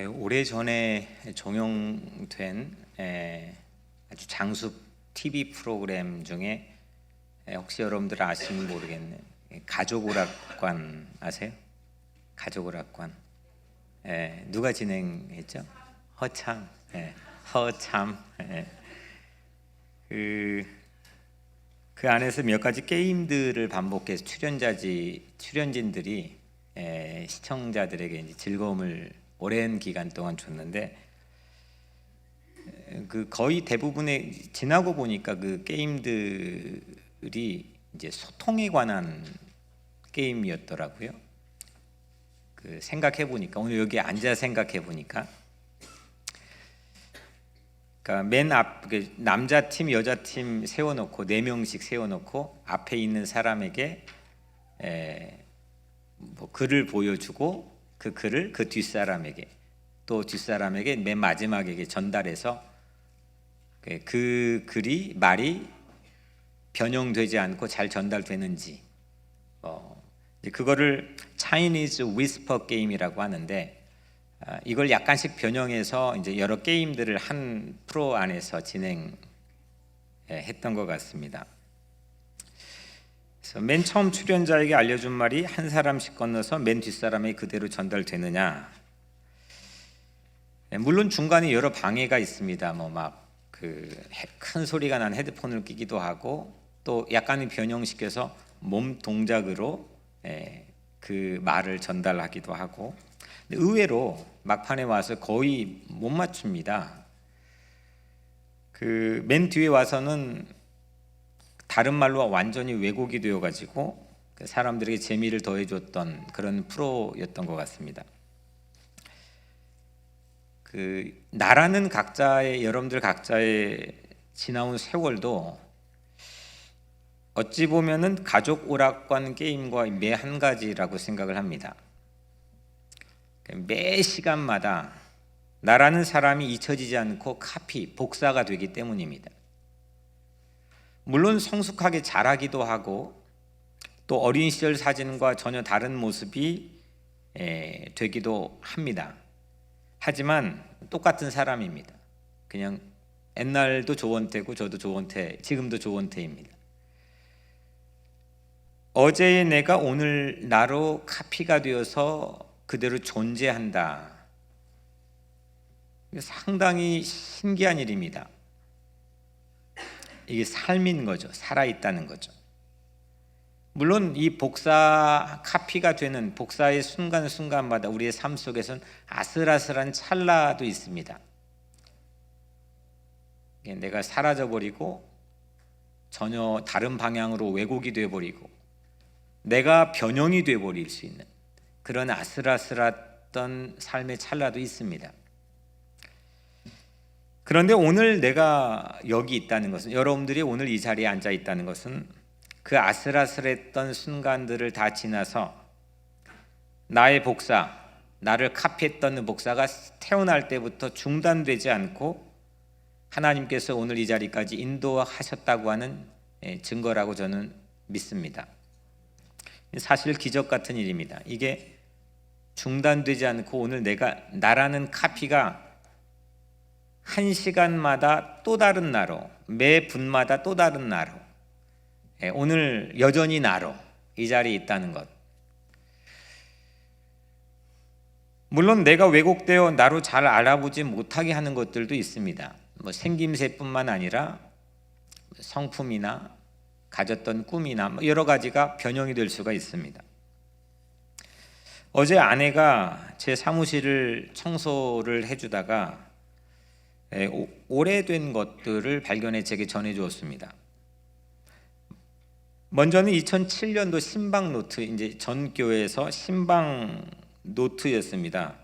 오래전에 종영된 아주 장수 TV 프로그램 중에 혹시 여러분들 아시는지 모르겠네. 가족오락관 아세요? 가족오락관. 누가 진행했죠? 허참. 허참. 그 안에서 몇 가지 게임들을 반복해서 출연진들이 시청자들에게 이제 즐거움을 오랜 기간 동안 줬는데, 그 거의 대부분의 지나고 보니까 그 게임들이 이제 소통에 관한 게임이었더라고요. 그 생각해 보니까, 오늘 여기 앉아 생각해 보니까, 그러니까 맨 앞 남자 팀 여자 팀 세워놓고 4명씩 세워놓고 앞에 있는 사람에게 뭐 글을 보여주고 그 글을 그 뒷사람에게, 또 뒷사람에게 맨 마지막에게 전달해서 그 글이 말이 변형되지 않고 잘 전달되는지, 그거를 차이니즈 위스퍼 게임이라고 하는데, 이걸 약간씩 변형해서 이제 여러 게임들을 한 프로 안에서 진행했던 것 같습니다. 그래서 맨 처음 출연자에게 알려준 말이 한 사람씩 건너서 맨 뒷사람에게 그대로 전달되느냐. 물론 중간에 여러 방해가 있습니다. 뭐 막 큰 소리가 난 헤드폰을 끼기도 하고, 또 약간의 변형시켜서 몸 동작으로 그 말을 전달하기도 하고. 근데 의외로 막판에 와서 거의 못 맞춥니다. 그 맨 뒤에 와서는 다른 말로 완전히 왜곡이 되어가지고 사람들에게 재미를 더해줬던 그런 프로였던 것 같습니다. 나라는 각자의, 여러분들 각자의 지나온 세월도 어찌 보면은 가족 오락관 게임과 매 한 가지라고 생각을 합니다. 매 시간마다 나라는 사람이 잊혀지지 않고 복사가 되기 때문입니다. 물론 성숙하게 자라기도 하고, 또 어린 시절 사진과 전혀 다른 모습이 되기도 합니다. 하지만 똑같은 사람입니다. 그냥 옛날도 조원태고 저도 조원태, 지금도 조원태입니다. 어제의 내가 오늘 나로 카피가 되어서 그대로 존재한다. 상당히 신기한 일입니다. 이게 삶인 거죠. 살아있다는 거죠. 물론 이 카피가 되는 복사의 순간순간마다 우리의 삶 속에서는 아슬아슬한 찰나도 있습니다. 내가 사라져버리고 전혀 다른 방향으로 왜곡이 되어버리고 내가 변형이 되어버릴 수 있는 그런 아슬아슬했던 삶의 찰나도 있습니다. 그런데 오늘 내가 여기 있다는 것은, 여러분들이 오늘 이 자리에 앉아 있다는 것은 그 아슬아슬했던 순간들을 다 지나서 나의 복사, 나를 카피했던 복사가 태어날 때부터 중단되지 않고 하나님께서 오늘 이 자리까지 인도하셨다고 하는 증거라고 저는 믿습니다. 사실 기적 같은 일입니다. 이게 중단되지 않고 오늘 나라는 카피가 한 시간마다 또 다른 나로, 매 분마다 또 다른 나로, 오늘 여전히 나로 이 자리에 있다는 것. 물론 내가 왜곡되어 나로 잘 알아보지 못하게 하는 것들도 있습니다. 뭐 생김새뿐만 아니라 성품이나 가졌던 꿈이나 여러 가지가 변형이 될 수가 있습니다. 어제 아내가 제 사무실을 청소를 해주다가 오래된 것들을 발견해 제게 전해주었습니다. 먼저는 2007년도 신방 노트, 이제 전 교회에서 신방 노트였습니다.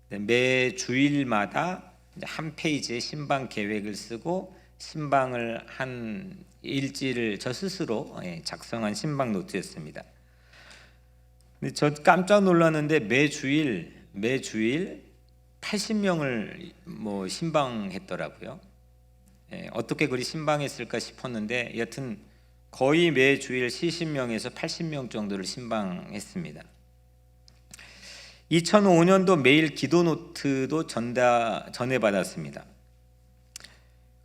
매 주일마다 한 페이지의 신방 계획을 쓰고 신방을 한 일지를 저 스스로 작성한 신방 노트였습니다. 근데 저 깜짝 놀랐는데 매 주일 80명을 신방했더라고요. 어떻게 그리 신방했을까 싶었는데 여튼 거의 매 주일 70명에서 80명 정도를 신방했습니다. 2005년도 매일 기도 노트도 전해받았습니다.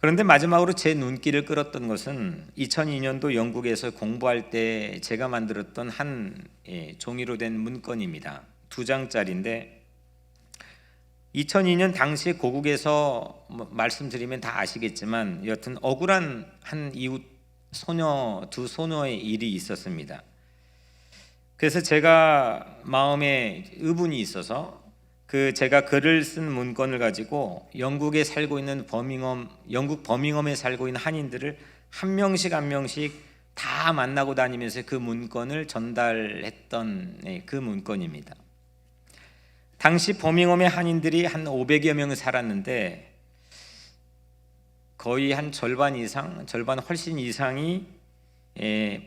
그런데 마지막으로 제 눈길을 끌었던 것은 2002년도 영국에서 공부할 때 제가 만들었던 한 종이로 된 문건입니다. 2장짜리인데 2002년 당시 고국에서 말씀드리면 다 아시겠지만 여튼 억울한 한 이웃 소녀, 두 소녀의 일이 있었습니다. 그래서 제가 마음에 의문이 있어서 제가 글을 쓴 문건을 가지고 영국에 살고 있는 영국 버밍엄에 살고 있는 한인들을 한 명씩 다 만나고 다니면서 그 문건을 전달했던 그 문건입니다. 당시 버밍엄의 한인들이 한 500여 명 살았는데 거의 한 절반 훨씬 이상이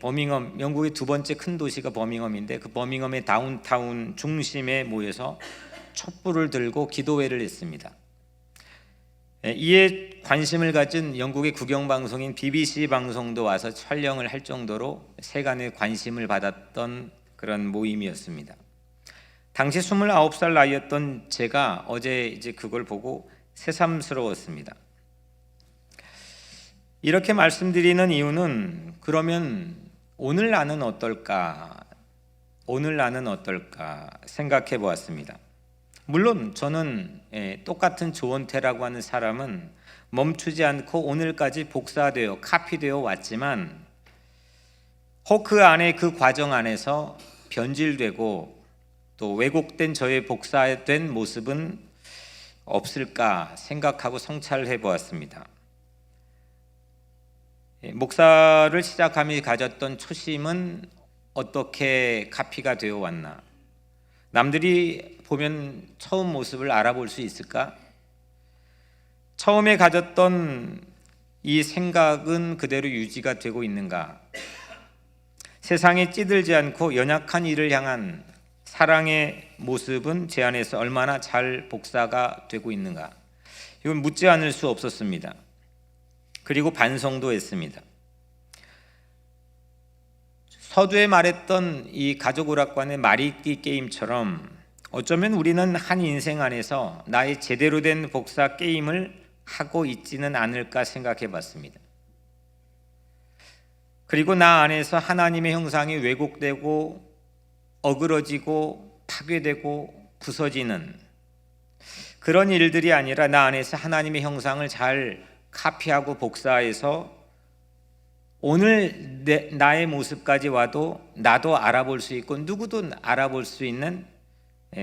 버밍엄, 영국의 두 번째 큰 도시가 버밍엄인데 그 버밍엄의 다운타운 중심에 모여서 촛불을 들고 기도회를 했습니다. 이에 관심을 가진 영국의 국영방송인 BBC 방송도 와서 촬영을 할 정도로 세간의 관심을 받았던 그런 모임이었습니다. 당시 29살 나이였던 제가 어제 이제 그걸 보고 새삼스러웠습니다. 이렇게 말씀드리는 이유는 그러면 오늘 나는 어떨까 생각해 보았습니다. 물론 저는 똑같은 조원태라고 하는 사람은 멈추지 않고 오늘까지 복사되어 카피되어 왔지만 혹 그 안에 그 과정 안에서 변질되고 또 왜곡된 저의 복사된 모습은 없을까 생각하고 성찰해 보았습니다. 목사를 시작함이 가졌던 초심은 어떻게 카피가 되어 왔나? 남들이 보면 처음 모습을 알아볼 수 있을까? 처음에 가졌던 이 생각은 그대로 유지가 되고 있는가? 세상에 찌들지 않고 연약한 이를 향한 사랑의 모습은 제 안에서 얼마나 잘 복사가 되고 있는가? 이건 묻지 않을 수 없었습니다. 그리고 반성도 했습니다. 서두에 말했던 이 가족 오락관의 말잇기 게임처럼 어쩌면 우리는 한 인생 안에서 나의 제대로 된 복사 게임을 하고 있지는 않을까 생각해 봤습니다. 그리고 나 안에서 하나님의 형상이 왜곡되고 어그러지고 파괴되고 부서지는 그런 일들이 아니라 나 안에서 하나님의 형상을 잘 카피하고 복사해서 오늘 나의 모습까지 와도 나도 알아볼 수 있고 누구도 알아볼 수 있는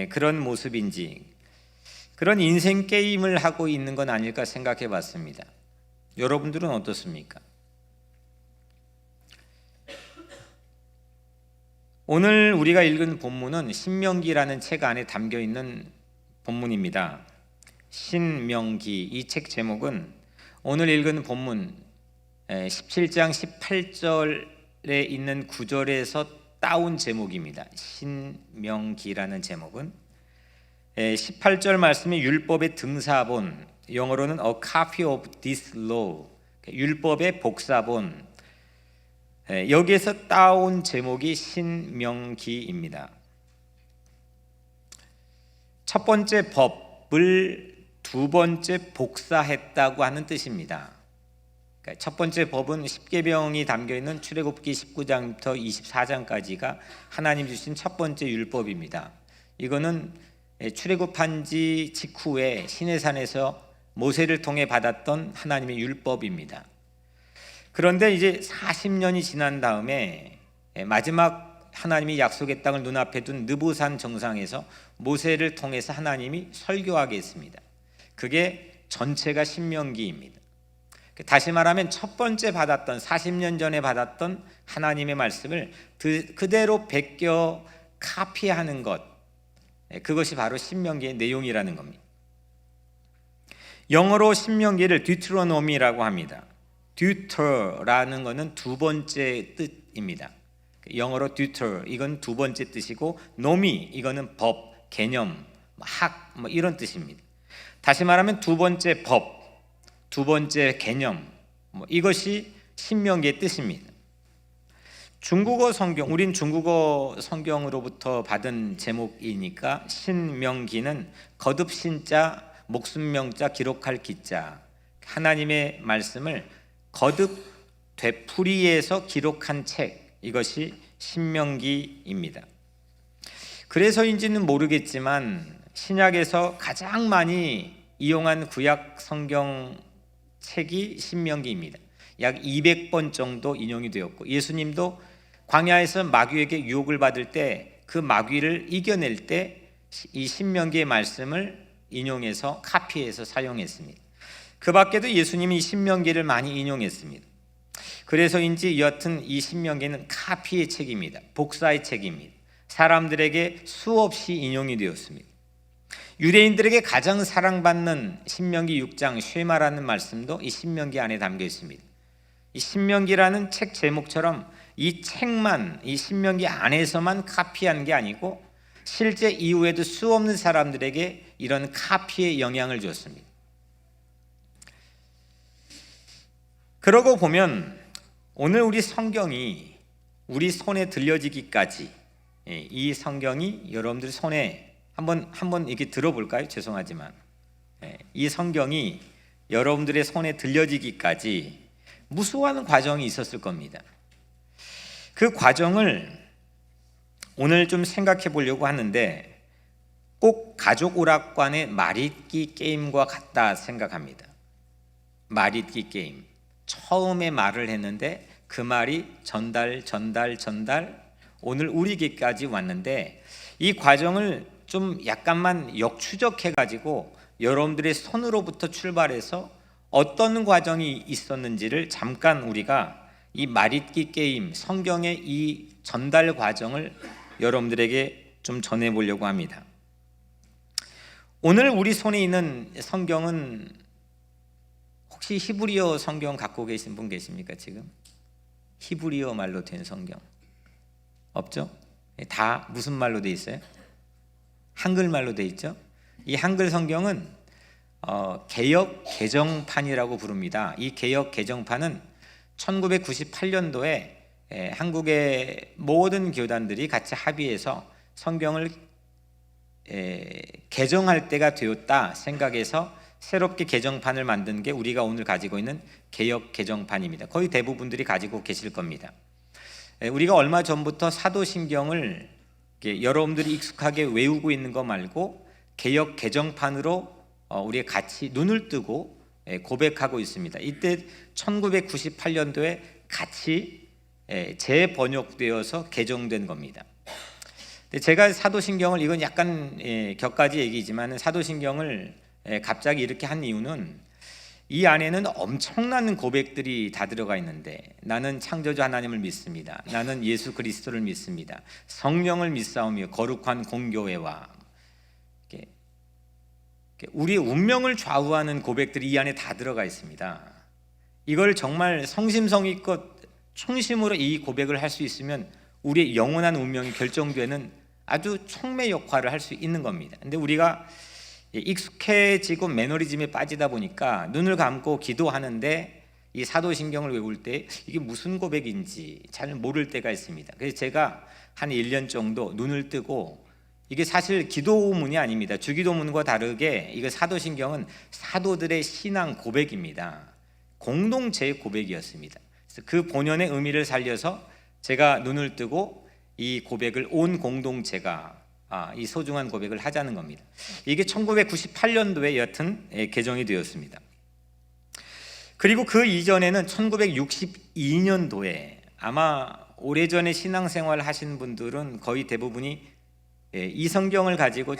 그런 모습인지 그런 인생 게임을 하고 있는 건 아닐까 생각해 봤습니다. 여러분들은 어떻습니까? 오늘 우리가 읽은 본문은 신명기라는 책 안에 담겨 있는 본문입니다. 신명기, 이 책 제목은 오늘 읽은 본문 17장 18절에 있는 구절에서 따온 제목입니다. 신명기라는 제목은 18절 말씀이 율법의 등사본, 영어로는 a copy of this law, 율법의 복사본, 여기에서 따온 제목이 신명기입니다. 첫 번째 법을 두 번째 복사했다고 하는 뜻입니다. 첫 번째 법은 십계명이 담겨있는 출애굽기 19장부터 24장까지가 하나님 주신 첫 번째 율법입니다. 이거는 출애굽한 지 직후에 시내산에서 모세를 통해 받았던 하나님의 율법입니다. 그런데 이제 40년이 지난 다음에 마지막 하나님이 약속의 땅을 눈앞에 둔 느보산 정상에서 모세를 통해서 하나님이 설교하게 했습니다. 그게 전체가 신명기입니다. 다시 말하면 첫 번째 받았던 40년 전에 받았던 하나님의 말씀을 그대로 베껴 카피하는 것, 그것이 바로 신명기의 내용이라는 겁니다. 영어로 신명기를 듀트로노미라고 합니다. 듀터라는 것은 두 번째 뜻입니다. 영어로 듀터, 이건 두 번째 뜻이고 노미, 이거는 법, 개념, 학 이런 뜻입니다. 다시 말하면 두 번째 법, 두 번째 개념, 이것이 신명기의 뜻입니다. 중국어 성경, 우린 중국어 성경으로부터 받은 제목이니까 신명기는 거듭 신자, 목숨 명자, 기록할 기자, 하나님의 말씀을 거듭 되풀이해서 기록한 책, 이것이 신명기입니다. 그래서인지는 모르겠지만 신약에서 가장 많이 이용한 구약 성경 책이 신명기입니다. 약 200번 정도 인용이 되었고, 예수님도 광야에서 마귀에게 유혹을 받을 때 그 마귀를 이겨낼 때 이 신명기의 말씀을 인용해서 카피해서 사용했습니다. 그 밖에도 예수님이 이 신명기를 많이 인용했습니다. 그래서인지 여하튼 이 신명기는 카피의 책입니다. 복사의 책입니다. 사람들에게 수없이 인용이 되었습니다. 유대인들에게 가장 사랑받는 신명기 6장 쉐마라는 말씀도 이 신명기 안에 담겨 있습니다. 이 신명기라는 책 제목처럼 이 책만, 이 신명기 안에서만 카피한 게 아니고 실제 이후에도 수없는 사람들에게 이런 카피의 영향을 줬습니다. 그러고 보면 오늘 우리 성경이 우리 손에 들려지기까지, 이 성경이 여러분들 손에 한번 이렇게 들어볼까요? 죄송하지만 이 성경이 여러분들의 손에 들려지기까지 무수한 과정이 있었을 겁니다. 그 과정을 오늘 좀 생각해 보려고 하는데 꼭 가족 오락관의 말잇기 게임과 같다 생각합니다. 말잇기 게임. 처음에 말을 했는데 그 말이 전달 오늘 우리에게까지 왔는데, 이 과정을 좀 약간만 역추적해 가지고 여러분들의 손으로부터 출발해서 어떤 과정이 있었는지를 잠깐 우리가 이 말잇기 게임, 성경의 이 전달 과정을 여러분들에게 좀 전해보려고 합니다. 오늘 우리 손에 있는 성경은 혹시 히브리어 성경 갖고 계신 분 계십니까? 지금 히브리어 말로 된 성경 없죠? 다 무슨 말로 돼 있어요? 한글말로 돼 있죠? 이 한글 성경은 개역 개정판이라고 부릅니다. 이 개역 개정판은 1998년도에 한국의 모든 교단들이 같이 합의해서 성경을 개정할 때가 되었다 생각해서 새롭게 개정판을 만든 게 우리가 오늘 가지고 있는 개역 개정판입니다. 거의 대부분들이 가지고 계실 겁니다. 우리가 얼마 전부터 사도신경을 여러분들이 익숙하게 외우고 있는 거 말고 개역 개정판으로 우리가 같이 눈을 뜨고 고백하고 있습니다. 이때 1998년도에 같이 재번역되어서 개정된 겁니다. 제가 사도신경을, 이건 약간 격가지 얘기지만 사도신경을 갑자기 이렇게 한 이유는 이 안에는 엄청난 고백들이 다 들어가 있는데, 나는 창조주 하나님을 믿습니다. 나는 예수 그리스도를 믿습니다. 성령을 믿사오며 거룩한 공교회와 우리의 운명을 좌우하는 고백들이 이 안에 다 들어가 있습니다. 이걸 정말 성심성의껏 충심으로 이 고백을 할 수 있으면 우리의 영원한 운명이 결정되는 아주 촉매 역할을 할 수 있는 겁니다. 근데 우리가 익숙해지고 매너리즘에 빠지다 보니까 눈을 감고 기도하는데 이 사도신경을 외울 때 이게 무슨 고백인지 잘 모를 때가 있습니다. 그래서 제가 한 1년 정도 눈을 뜨고, 이게 사실 기도문이 아닙니다. 주기도문과 다르게 이거 사도신경은 사도들의 신앙 고백입니다. 공동체의 고백이었습니다. 그래서 그 본연의 의미를 살려서 제가 눈을 뜨고 이 고백을 온 공동체가 이 소중한 고백을 하자는 겁니다. 이게 1998년도에 여튼 개정이 되었습니다. 그리고 그 이전에는 1962년도에 아마 오래전에 신앙생활 하신 분들은 거의 대부분이 이 성경을 가지고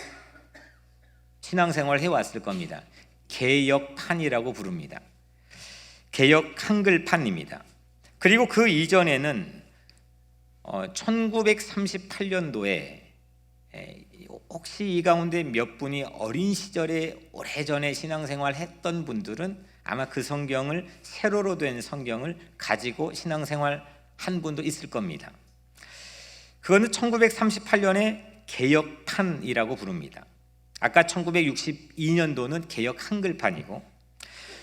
신앙생활을 해왔을 겁니다. 개역판이라고 부릅니다. 개역 한글판입니다. 그리고 그 이전에는 1938년도에 혹시 이 가운데 몇 분이 어린 시절에 오래전에 신앙생활 했던 분들은 아마 그 성경을, 세로로 된 성경을 가지고 신앙생활 한 분도 있을 겁니다. 그거는 1938년에 개역판이라고 부릅니다. 아까 1962년도는 개역 한글판이고,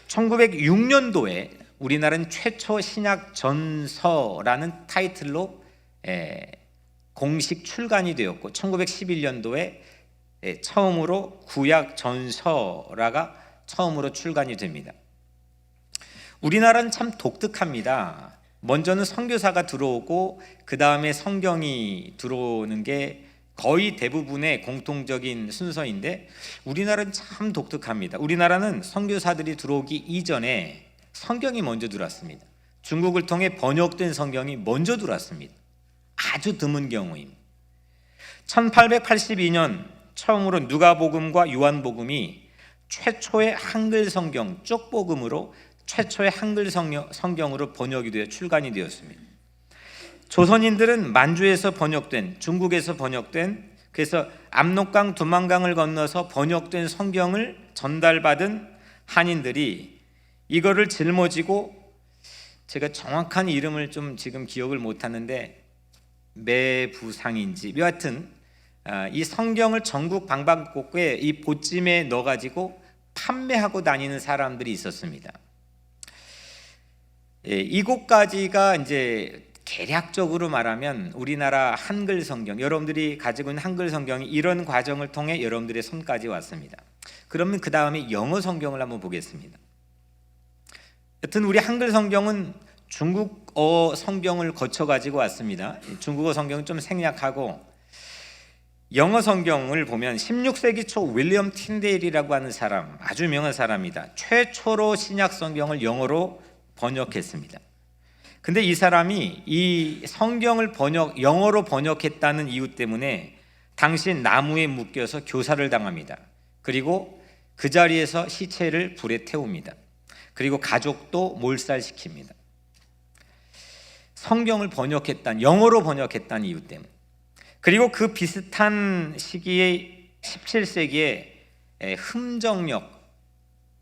1906년도에 우리나라는 최초 신약 전서라는 타이틀로 공식 출간이 되었고 1911년도에 처음으로 구약 전서라가 처음으로 출간이 됩니다. 우리나라는 참 독특합니다. 먼저는 선교사가 들어오고 그 다음에 성경이 들어오는 게 거의 대부분의 공통적인 순서인데 우리나라는 참 독특합니다. 우리나라는 선교사들이 들어오기 이전에 성경이 먼저 들어왔습니다. 중국을 통해 번역된 성경이 먼저 들어왔습니다. 아주 드문 경우입니다. 1882년 처음으로 누가복음과 요한복음이 최초의 한글 성경 쪽복음으로 최초의 한글 성경으로 번역이 되어 출간이 되었습니다. 조선인들은 만주에서 번역된, 중국에서 번역된, 그래서 압록강 두만강을 건너서 번역된 성경을 전달받은 한인들이 이거를 짊어지고, 제가 정확한 이름을 좀 지금 기억을 못하는데 매부상인지 여하튼 이 성경을 전국 방방곡곡에 이 보찜에 넣어가지고 판매하고 다니는 사람들이 있었습니다. 이곳까지가 이제 개략적으로 말하면 우리나라 한글 성경, 여러분들이 가지고 있는 한글 성경이 이런 과정을 통해 여러분들의 손까지 왔습니다. 그러면 그 다음에 영어 성경을 한번 보겠습니다. 여튼 우리 한글 성경은 중국어 성경을 거쳐 가지고 왔습니다. 중국어 성경은 좀 생략하고 영어 성경을 보면 16세기 초 윌리엄 틴데일이라고 하는 사람, 아주 유명한 사람입니다. 최초로 신약 성경을 영어로 번역했습니다. 근데 이 사람이 이 성경을 영어로 번역했다는 이유 때문에 당시 나무에 묶여서 교사를 당합니다. 그리고 그 자리에서 시체를 불에 태웁니다. 그리고 가족도 몰살시킵니다. 성경을 영어로 번역했다는 이유 때문에. 그리고 그 비슷한 시기에 17세기에 흠정역,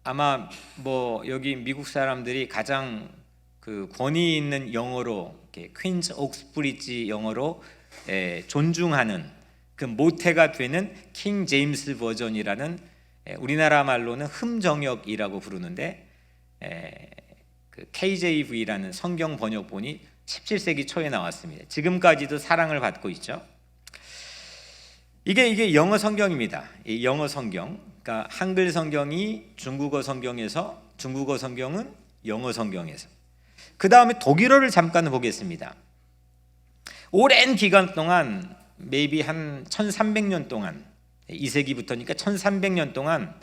아마 뭐 여기 미국 사람들이 가장 그 권위 있는 영어로 퀸즈 옥스브리지 영어로 존중하는 그 모태가 되는 킹 제임스 버전이라는, 우리나라 말로는 흠정역이라고 부르는데 그 KJV라는 성경 번역본이 17세기 초에 나왔습니다. 지금까지도 사랑을 받고 있죠. 이게 영어 성경입니다. 이 영어 성경, 그러니까 한글 성경이 중국어 성경에서, 중국어 성경은 영어 성경에서. 그 다음에 독일어를 잠깐 보겠습니다. 오랜 기간 동안, maybe 한 1300년 동안, 2세기부터니까 1300년 동안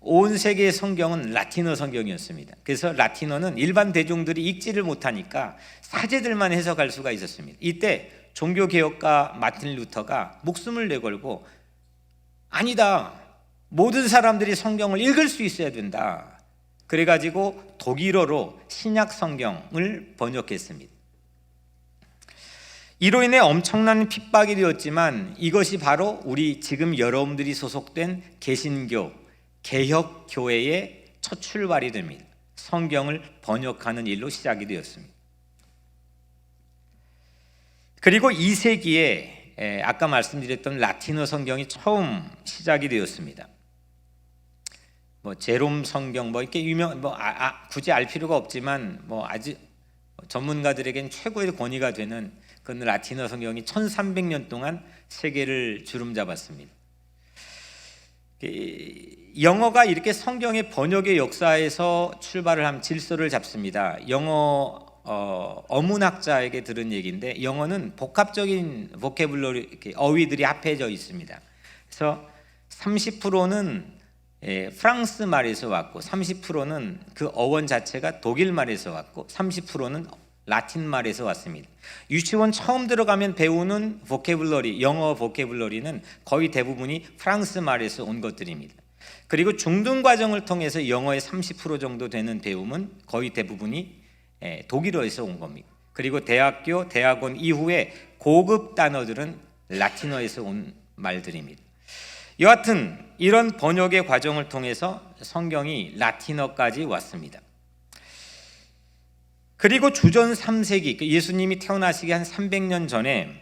온 세계의 성경은 라틴어 성경이었습니다. 그래서 라틴어는 일반 대중들이 읽지를 못하니까 사제들만 해석할 수가 있었습니다. 이때 종교개혁가 마틴 루터가 목숨을 내걸고, 아니다, 모든 사람들이 성경을 읽을 수 있어야 된다. 그래가지고 독일어로 신약 성경을 번역했습니다. 이로 인해 엄청난 핍박이 되었지만 이것이 바로 우리 지금 여러분들이 소속된 개신교, 개혁교회의 첫 출발이 됩니다. 성경을 번역하는 일로 시작이 되었습니다. 그리고 2세기에 아까 말씀드렸던 라틴어 성경이 처음 시작이 되었습니다. 뭐 제롬 성경, 뭐 이렇게 굳이 알 필요가 없지만 뭐 아주 전문가들에겐 최고의 권위가 되는 그 라틴어 성경이 1300년 동안 세계를 주름잡았습니다. 영어가 이렇게 성경의 번역의 역사에서 출발을 한 질서를 잡습니다. 영어 어문학자에게 들은 얘기인데, 영어는 복합적인 보캐블러리, 어휘들이 합해져 있습니다. 그래서 30%는 프랑스 말에서 왔고, 30%는 그 어원 자체가 독일 말에서 왔고, 30%는 라틴 말에서 왔습니다. 유치원 처음 들어가면 배우는 보캐블러리, 영어 보캐블러리는 거의 대부분이 프랑스 말에서 온 것들입니다. 그리고 중등 과정을 통해서 영어의 30% 정도 되는 배움은 거의 대부분이 독일어에서 온 겁니다. 그리고 대학교, 대학원 이후에 고급 단어들은 라틴어에서 온 말들입니다. 여하튼 이런 번역의 과정을 통해서 성경이 라틴어까지 왔습니다. 그리고 주전 3세기, 예수님이 태어나시기 한 300년 전에,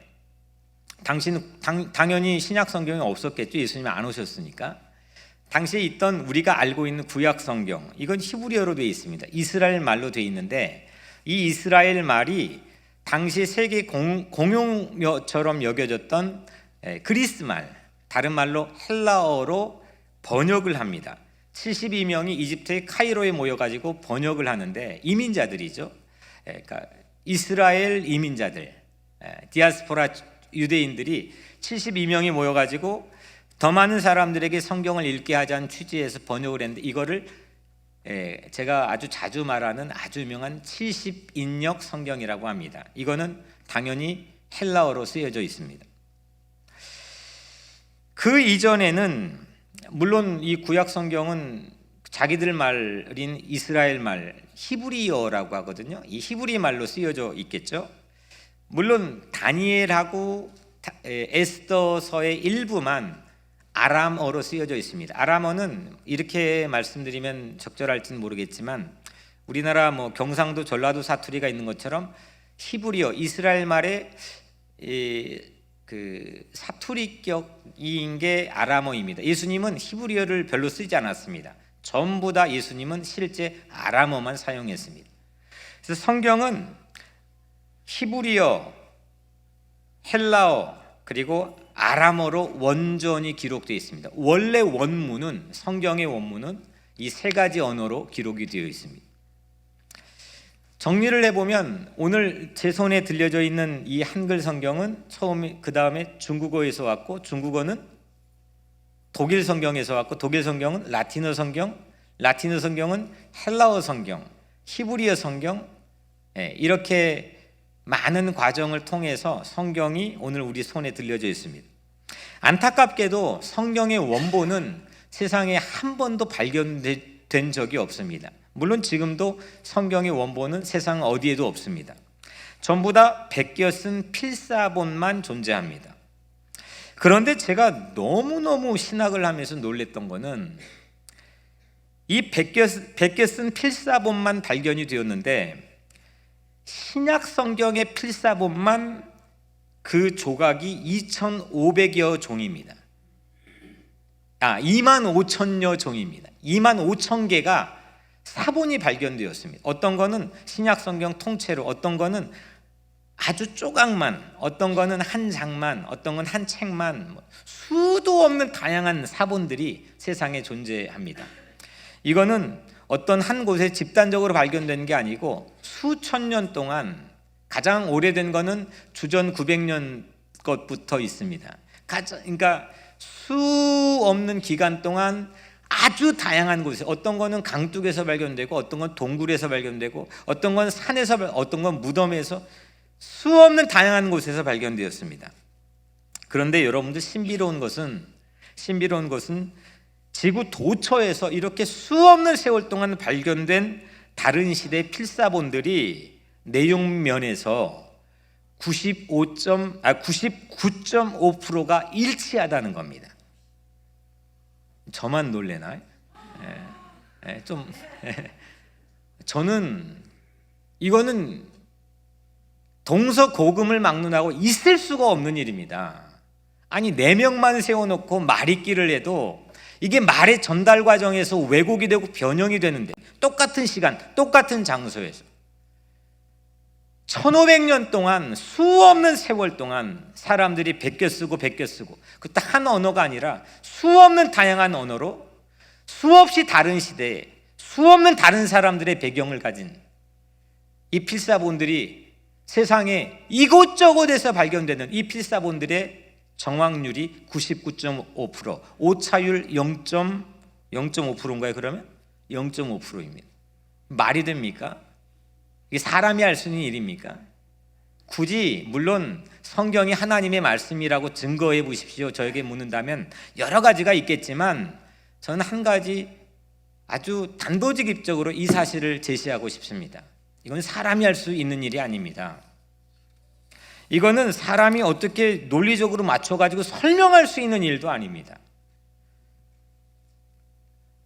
당연히 신약 성경이 없었겠죠. 예수님이 안 오셨으니까. 당시에 있던 우리가 알고 있는 구약 성경, 이건 히브리어로 되어 있습니다. 이스라엘 말로 되어 있는데, 이 이스라엘 말이 당시 세계 공용어처럼 여겨졌던 그리스 말, 다른 말로 헬라어로 번역을 합니다. 72명이 이집트의 카이로에 모여가지고 번역을 하는데, 이민자들이죠. 그러니까 이스라엘 이민자들, 디아스포라 유대인들이 72명이 모여가지고 더 많은 사람들에게 성경을 읽게 하자는 취지에서 번역을 했는데, 이거를 제가 아주 자주 말하는 아주 유명한 70인역 성경이라고 합니다. 이거는 당연히 헬라어로 쓰여져 있습니다. 그 이전에는 물론 이 구약 성경은 자기들 말인 이스라엘 말 히브리어라고 하거든요. 이 히브리 말로 쓰여져 있겠죠. 물론 다니엘하고 에스더서의 일부만 아람어로 쓰여져 있습니다. 아람어는 이렇게 말씀드리면 적절할지는 모르겠지만, 우리나라 뭐 경상도, 전라도 사투리가 있는 것처럼 히브리어, 이스라엘 말의 그 사투리격인 게 아람어입니다. 예수님은 히브리어를 별로 쓰지 않았습니다. 전부 다 예수님은 실제 아람어만 사용했습니다. 그래서 성경은 히브리어, 헬라어, 그리고 아람어로 원전이 기록되어 있습니다. 원래 원문은, 성경의 원문은 이 세 가지 언어로 기록이 되어 있습니다. 정리를 해보면 오늘 제 손에 들려져 있는 이 한글 성경은 그 다음에 중국어에서 왔고, 중국어는 독일 성경에서 왔고, 독일 성경은 라틴어 성경, 라틴어 성경은 헬라어 성경, 히브리어 성경, 이렇게 많은 과정을 통해서 성경이 오늘 우리 손에 들려져 있습니다. 안타깝게도 성경의 원본은 세상에 한 번도 발견된 적이 없습니다. 물론 지금도 성경의 원본은 세상 어디에도 없습니다. 전부 다 베껴 쓴 필사본만 존재합니다. 그런데 제가 너무너무 신학을 하면서 놀랬던 거는, 이 베껴 쓴 필사본만 발견이 되었는데, 신약 성경의 필사본만 그 조각이 2,500여 종입니다. 25,000여 종입니다. 25,000개가 사본이 발견되었습니다. 어떤 거는 신약 성경 통째로, 어떤 거는 아주 조각만, 어떤 거는 한 장만, 어떤 건 한 책만, 수도 없는 다양한 사본들이 세상에 존재합니다. 이거는 어떤 한 곳에 집단적으로 발견된 게 아니고 수천 년 동안, 가장 오래된 거는 주전 900년 것부터 있습니다. 그러니까 수 없는 기간 동안 아주 다양한 곳에, 어떤 거는 강둑에서 발견되고, 어떤 건 동굴에서 발견되고, 어떤 건 산에서, 어떤 건 무덤에서, 수 없는 다양한 곳에서 발견되었습니다. 그런데 여러분들, 신비로운 것은 지구 도처에서 이렇게 수없는 세월 동안 발견된 다른 시대의 필사본들이 내용면에서 99.5%가 일치하다는 겁니다. 저만 놀래나요? 저는 이거는 동서고금을 막론하고 있을 수가 없는 일입니다. 아니, 4명만 세워놓고 말잇기를 해도 이게 말의 전달 과정에서 왜곡이 되고 변형이 되는데, 똑같은 시간, 똑같은 장소에서 1500년 동안, 수없는 세월 동안 사람들이 베껴 쓰고 그 딱 한 언어가 아니라 수없는 다양한 언어로 수없이 다른 시대에 수없는 다른 사람들의 배경을 가진 이 필사본들이 세상에 이곳저곳에서 발견되는 이 필사본들의 정확률이 99.5%, 오차율 0.5%인가요? 그러면 0.5%입니다. 말이 됩니까? 이게 사람이 할 수 있는 일입니까? 굳이, 물론 성경이 하나님의 말씀이라고 증거해 보십시오, 저에게 묻는다면 여러 가지가 있겠지만, 저는 한 가지 아주 단도직입적으로 이 사실을 제시하고 싶습니다. 이건 사람이 할 수 있는 일이 아닙니다. 이거는 사람이 어떻게 논리적으로 맞춰가지고 설명할 수 있는 일도 아닙니다.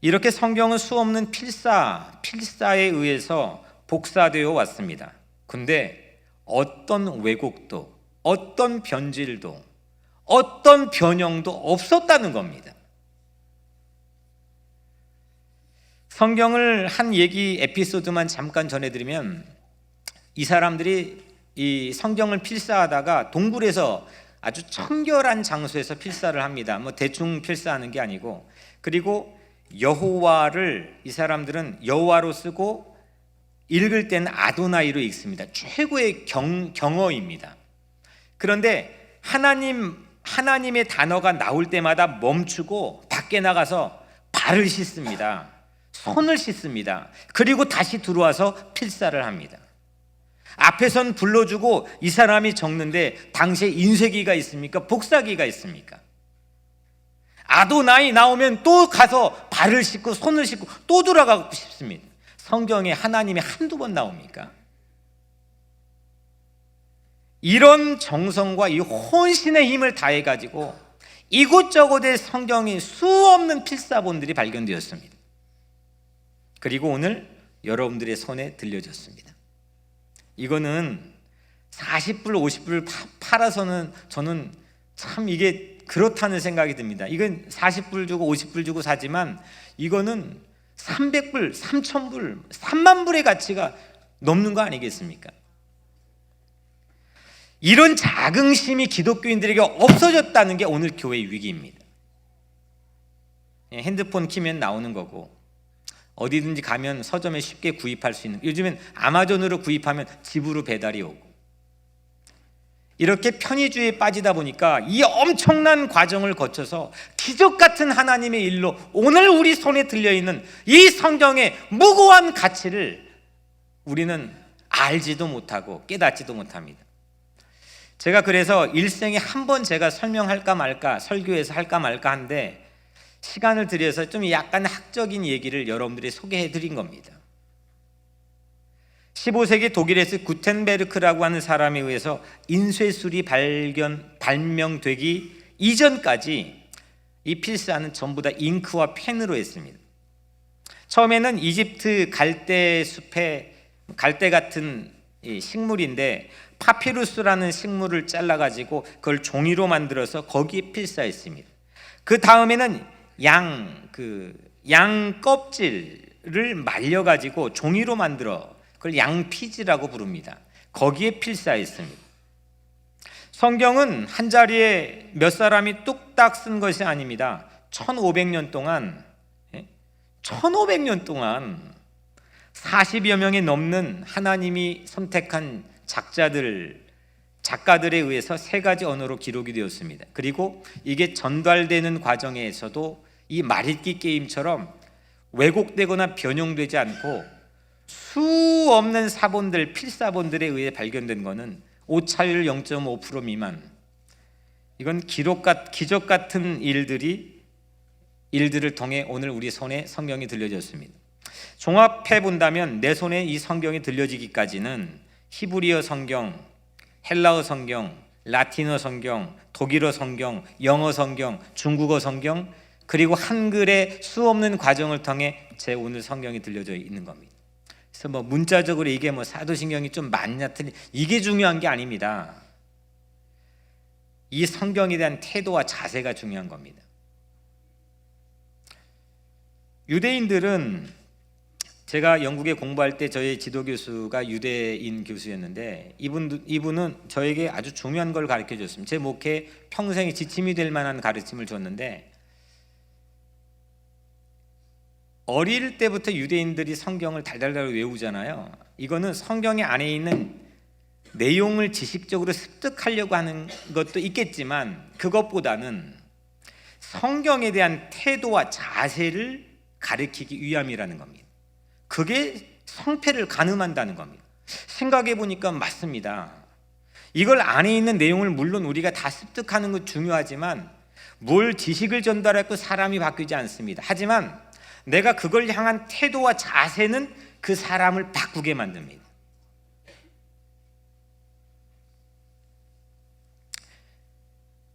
이렇게 성경은 수없는 필사에 의해서 복사되어 왔습니다. 근데 어떤 왜곡도, 어떤 변질도, 어떤 변형도 없었다는 겁니다. 성경을 한 얘기 에피소드만 잠깐 전해드리면, 이 사람들이 이 성경을 필사하다가 동굴에서 아주 청결한 장소에서 필사를 합니다. 뭐 대충 필사하는 게 아니고, 그리고 여호와를 이 사람들은 여호와로 쓰고 읽을 때는 아도나이로 읽습니다. 최고의 경어입니다. 그런데 하나님의 단어가 나올 때마다 멈추고 밖에 나가서 발을 씻습니다. 손을 씻습니다. 그리고 다시 들어와서 필사를 합니다. 앞에선 불러주고 이 사람이 적는데 당시에 인쇄기가 있습니까? 복사기가 있습니까? 아도나이 나오면 또 가서 발을 씻고 손을 씻고 또 돌아가고 싶습니다. 성경에 하나님이 한두 번 나옵니까? 이런 정성과 이 혼신의 힘을 다해가지고 이곳저곳에 성경이 수없는 필사본들이 발견되었습니다. 그리고 오늘 여러분들의 손에 들려졌습니다. 이거는 40불 50불 팔아서는 저는 참 이게 그렇다는 생각이 듭니다. 이건 40불 주고 50불 주고 사지만 이거는 300불 3000불 3만 불의 가치가 넘는 거 아니겠습니까? 이런 자긍심이 기독교인들에게 없어졌다는 게 오늘 교회의 위기입니다. 핸드폰 키면 나오는 거고, 어디든지 가면 서점에 쉽게 구입할 수 있는, 요즘엔 아마존으로 구입하면 집으로 배달이 오고, 이렇게 편의주의에 빠지다 보니까 이 엄청난 과정을 거쳐서 기적 같은 하나님의 일로 오늘 우리 손에 들려있는 이 성경의 무고한 가치를 우리는 알지도 못하고 깨닫지도 못합니다. 제가 그래서 일생에 한 번 제가 설명할까 말까, 설교에서 할까 말까 한데 시간을 들여서 좀 약간 학적인 얘기를 여러분들이 소개해 드린 겁니다. 15세기 독일에서 구텐베르크라고 하는 사람에 의해서 인쇄술이 발명되기 이전까지 이 필사는 전부 다 잉크와 펜으로 했습니다. 처음에는 이집트 갈대 숲에 갈대 같은 식물인데 파피루스라는 식물을 잘라가지고 그걸 종이로 만들어서 거기에 필사했습니다. 그 다음에는 양 껍질을 말려가지고 종이로 만들어 그걸 양피지라고 부릅니다. 거기에 필사했습니다. 성경은 한 자리에 몇 사람이 뚝딱 쓴 것이 아닙니다. 1500년 동안 40여 명이 넘는 하나님이 선택한 작가들에 의해서 3가지 언어로 기록이 되었습니다. 그리고 이게 전달되는 과정에서도 이 말잇기 게임처럼 왜곡되거나 변형되지 않고 수없는 사본들, 필사본들에 의해 발견된 것은 오차율 0.5% 미만. 이건 기적 같은 일들을 통해 오늘 우리 손에 성경이 들려졌습니다. 종합해 본다면 내 손에 이 성경이 들려지기까지는 히브리어 성경, 헬라어 성경, 라틴어 성경, 독일어 성경, 영어 성경, 중국어 성경, 그리고 한글의 수없는 과정을 통해 제 오늘 성경이 들려져 있는 겁니다. 그래서 뭐 문자적으로 이게 뭐 사도신경이 좀 많냐 틀린, 이게 중요한 게 아닙니다. 이 성경에 대한 태도와 자세가 중요한 겁니다. 유대인들은, 제가 영국에 공부할 때 저희 지도 교수가 유대인 교수였는데 이분은 저에게 아주 중요한 걸 가르쳐 줬습니다. 제 목회에 평생의 지침이 될 만한 가르침을 줬는데, 어릴 때부터 유대인들이 성경을 달달달 외우잖아요. 이거는 성경의 안에 있는 내용을 지식적으로 습득하려고 하는 것도 있겠지만 그것보다는 성경에 대한 태도와 자세를 가르치기 위함이라는 겁니다. 그게 성패를 가늠한다는 겁니다. 생각해 보니까 맞습니다. 이걸 안에 있는 내용을 물론 우리가 다 습득하는 것 중요하지만 뭘 지식을 전달하고 사람이 바뀌지 않습니다. 하지만 내가 그걸 향한 태도와 자세는 그 사람을 바꾸게 만듭니다.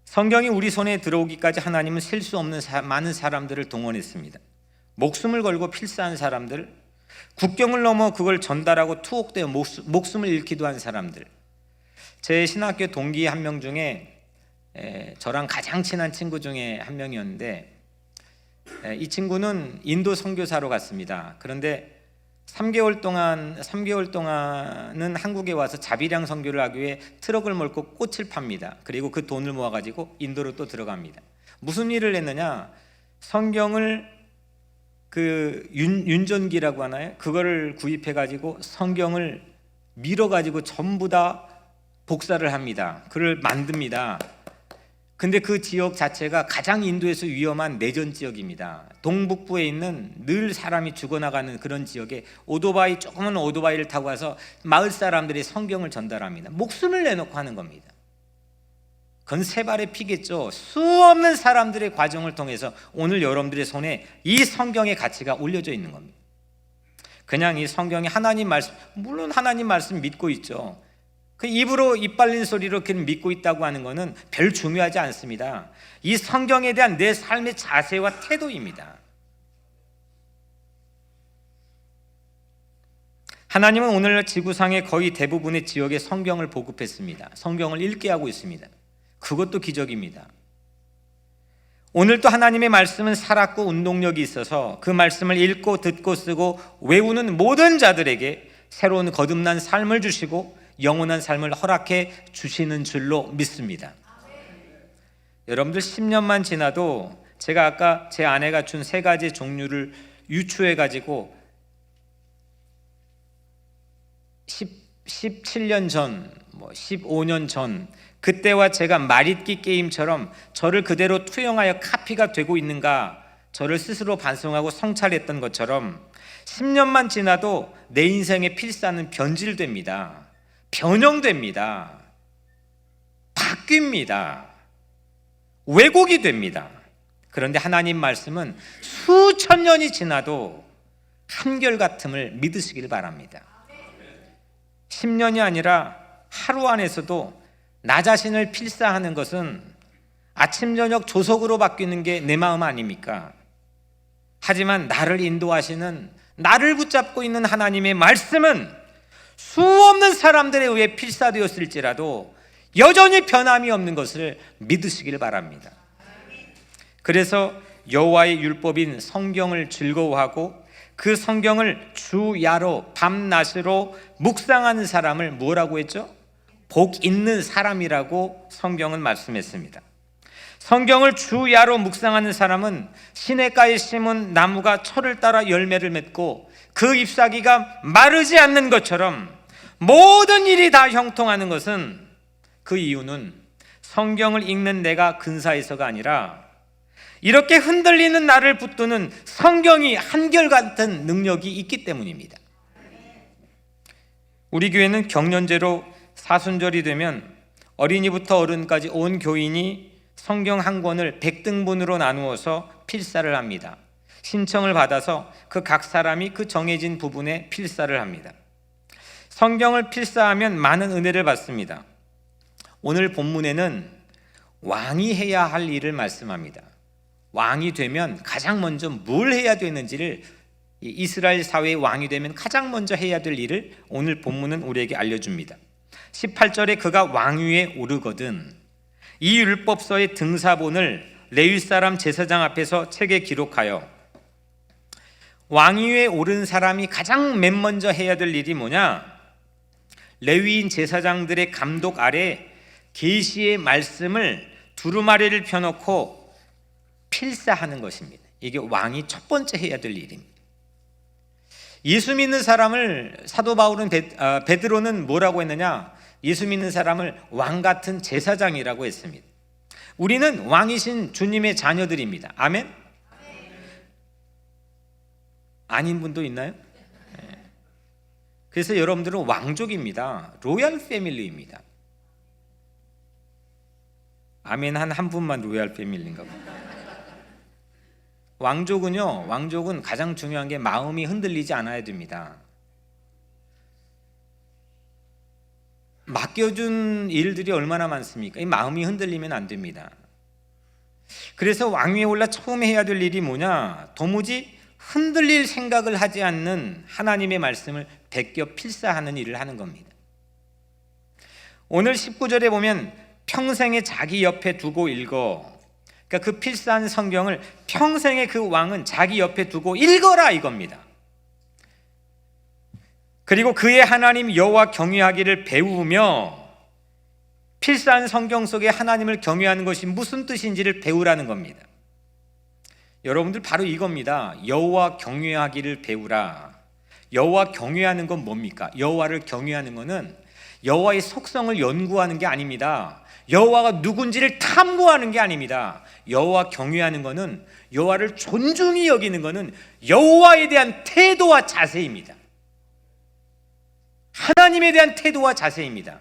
성경이 우리 손에 들어오기까지 하나님은 셀 수 없는 많은 사람들을 동원했습니다. 목숨을 걸고 필사한 사람들, 국경을 넘어 그걸 전달하고 투옥되어 목숨을 잃기도 한 사람들. 제 신학교 동기 한 명 중에 저랑 가장 친한 친구 중에 한 명이었는데, 이 친구는 인도 선교사로 갔습니다. 그런데 3개월 동안은 한국에 와서 자비량 선교를 하기 위해 트럭을 몰고 꽃을 팝니다. 그리고 그 돈을 모아가지고 인도로 또 들어갑니다. 무슨 일을 했느냐? 성경을 윤전기라고 하나요? 그거를 구입해가지고 성경을 밀어가지고 전부 다 복사를 합니다. 그걸 만듭니다. 근데 그 지역 자체가 가장 인도에서 위험한 내전 지역입니다. 동북부에 있는 늘 사람이 죽어나가는 그런 지역에 조그만 오토바이를 타고 와서 마을 사람들이 성경을 전달합니다. 목숨을 내놓고 하는 겁니다. 그건 세 발의 피겠죠. 수없는 사람들의 과정을 통해서 오늘 여러분들의 손에 이 성경의 가치가 올려져 있는 겁니다. 그냥 이 성경이 하나님 말씀, 물론 하나님 말씀 믿고 있죠. 그 입으로 입 발린 소리로 그냥 믿고 있다고 하는 것은 별 중요하지 않습니다. 이 성경에 대한 내 삶의 자세와 태도입니다. 하나님은 오늘 지구상의 거의 대부분의 지역에 성경을 보급했습니다. 성경을 읽게 하고 있습니다. 그것도 기적입니다. 오늘도 하나님의 말씀은 살았고 운동력이 있어서 그 말씀을 읽고 듣고 쓰고 외우는 모든 자들에게 새로운 거듭난 삶을 주시고 영원한 삶을 허락해 주시는 줄로 믿습니다. 여러분들 10년만 지나도 제가 아까 제 아내가 준 3가지 종류를 유추해 가지고 17년 전, 15년 전 그때와 제가 말잇기 게임처럼 저를 그대로 투영하여 카피가 되고 있는가 저를 스스로 반성하고 성찰했던 것처럼 10년만 지나도 내 인생의 필사는 변질됩니다. 변형됩니다. 바뀝니다. 왜곡이 됩니다. 그런데 하나님 말씀은 수천 년이 지나도 한결같음을 믿으시길 바랍니다. 10년이 아니라 하루 안에서도 나 자신을 필사하는 것은 아침 저녁 조석으로 바뀌는 게 내 마음 아닙니까? 하지만 나를 인도하시는, 나를 붙잡고 있는 하나님의 말씀은 수없는 사람들에 의해 필사되었을지라도 여전히 변함이 없는 것을 믿으시길 바랍니다. 그래서 여호와의 율법인 성경을 즐거워하고 그 성경을 주야로 밤낮으로 묵상하는 사람을 뭐라고 했죠? 복 있는 사람이라고 성경은 말씀했습니다. 성경을 주야로 묵상하는 사람은 시냇가에 심은 나무가 철을 따라 열매를 맺고 그 잎사귀가 마르지 않는 것처럼 모든 일이 다 형통하는 것은 그 이유는 성경을 읽는 내가 근사해서가 아니라 이렇게 흔들리는 나를 붙드는 성경이 한결같은 능력이 있기 때문입니다. 우리 교회는 경년제로 사순절이 되면 어린이부터 어른까지 온 교인이 성경 한 권을 100등분으로 나누어서 필사를 합니다. 신청을 받아서 그 각 사람이 그 정해진 부분에 필사를 합니다. 성경을 필사하면 많은 은혜를 받습니다. 오늘 본문에는 왕이 해야 할 일을 말씀합니다. 왕이 되면 가장 먼저 뭘 해야 되는지를, 이스라엘 사회의 왕이 되면 가장 먼저 해야 될 일을 오늘 본문은 우리에게 알려줍니다. 18절에 그가 왕위에 오르거든 이 율법서의 등사본을 레위 사람 제사장 앞에서 책에 기록하여. 왕위에 오른 사람이 가장 맨 먼저 해야 될 일이 뭐냐? 레위인 제사장들의 감독 아래 계시의 말씀을 두루마리를 펴놓고 필사하는 것입니다. 이게 왕이 첫 번째 해야 될 일입니다. 예수 믿는 사람을 사도 바울은 베드로는 뭐라고 했느냐? 예수 믿는 사람을 왕 같은 제사장이라고 했습니다. 우리는 왕이신 주님의 자녀들입니다. 아멘? 아닌 분도 있나요? 그래서 여러분들은 왕족입니다. 로얄 패밀리입니다. 아멘 한 분만 로얄 패밀리인가 봅니다. 왕족은 가장 중요한 게 마음이 흔들리지 않아야 됩니다. 맡겨준 일들이 얼마나 많습니까? 이 마음이 흔들리면 안 됩니다. 그래서 왕위에 올라 처음 해야 될 일이 뭐냐? 도무지 흔들릴 생각을 하지 않는 하나님의 말씀을 베껴 필사하는 일을 하는 겁니다. 오늘 19절에 보면 평생에 자기 옆에 두고 읽어. 그러니까 그 필사한 성경을 평생에 그 왕은 자기 옆에 두고 읽어라 이겁니다. 그리고 그의 하나님 여호와 경외하기를 배우며, 필사한 성경 속에 하나님을 경외하는 것이 무슨 뜻인지를 배우라는 겁니다. 여러분들 바로 이겁니다. 여호와 경외하기를 배우라. 여호와 경외하는 건 뭡니까? 여호와를 경외하는 것은 여호와의 속성을 연구하는 게 아닙니다. 여호와가 누군지를 탐구하는 게 아닙니다. 여호와 경외하는 것은, 여호와를 존중히 여기는 것은 여호와에 대한 태도와 자세입니다. 하나님에 대한 태도와 자세입니다.